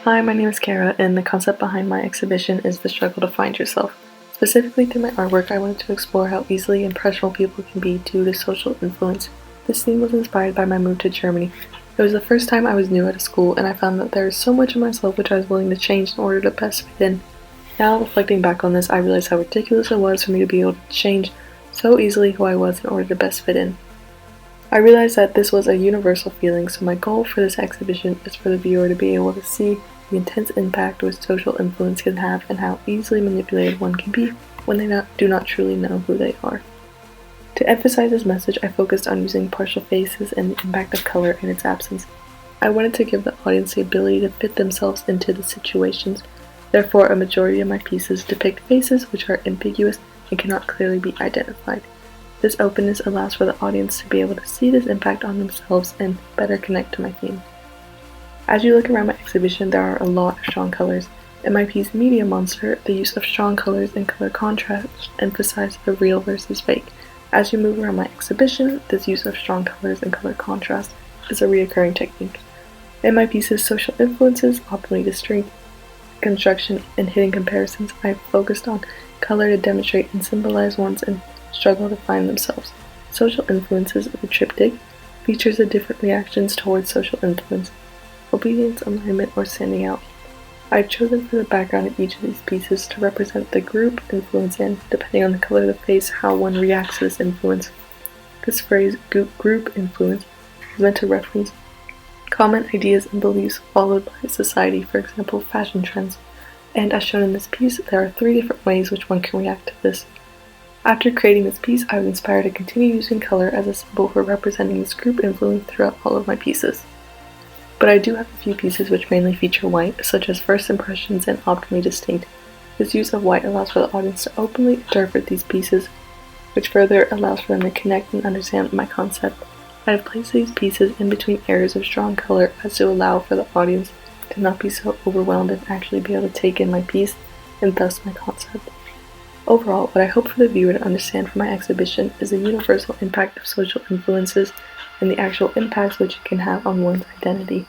Hi, my name is Cara, and the concept behind my exhibition is the struggle to find yourself. Specifically through my artwork, I wanted to explore how easily impressionable people can be due to social influence. This theme was inspired by my move to Germany. It was the first time I was new at a school, and I found that there is so much of myself which I was willing to change in order to best fit in. Now, reflecting back on this, I realized how ridiculous it was for me to be able to change so easily who I was in order to best fit in. I realized that this was a universal feeling, so my goal for this exhibition is for the viewer to be able to see the intense impact which social influence can have and how easily manipulated one can be when they do not truly know who they are. To emphasize this message, I focused on using partial faces and the impact of color in its absence. I wanted to give the audience the ability to fit themselves into the situations. Therefore, a majority of my pieces depict faces which are ambiguous and cannot clearly be identified. This openness allows for the audience to be able to see this impact on themselves and better connect to my theme. As you look around my exhibition, there are a lot of strong colors. In my piece Media Monster, the use of strong colors and color contrast emphasize the real versus fake. As you move around my exhibition, this use of strong colors and color contrast is a recurring technique. In my pieces Social Influences, Optimally to Strength, Construction, and Hidden Comparisons, I have focused on color to demonstrate and symbolize one's struggle to find themselves. Social Influences, the triptych, features the different reactions towards social influence: obedience, alignment, or standing out. I've chosen for the background of each of these pieces to represent the group influence and, depending on the color of the face, how one reacts to this influence. This phrase, group influence, is meant to reference common ideas and beliefs followed by society, for example, fashion trends. And as shown in this piece, there are 3 different ways which one can react to this. After creating this piece, I was inspired to continue using color as a symbol for representing this group influence throughout all of my pieces. But I do have a few pieces which mainly feature white, such as First Impressions and Optimally Distinct. This use of white allows for the audience to openly interpret these pieces, which further allows for them to connect and understand my concept. I have placed these pieces in between areas of strong color as to allow for the audience to not be so overwhelmed and actually be able to take in my piece and thus my concept. Overall, what I hope for the viewer to understand from my exhibition is the universal impact of social influences and the actual impacts which it can have on one's identity.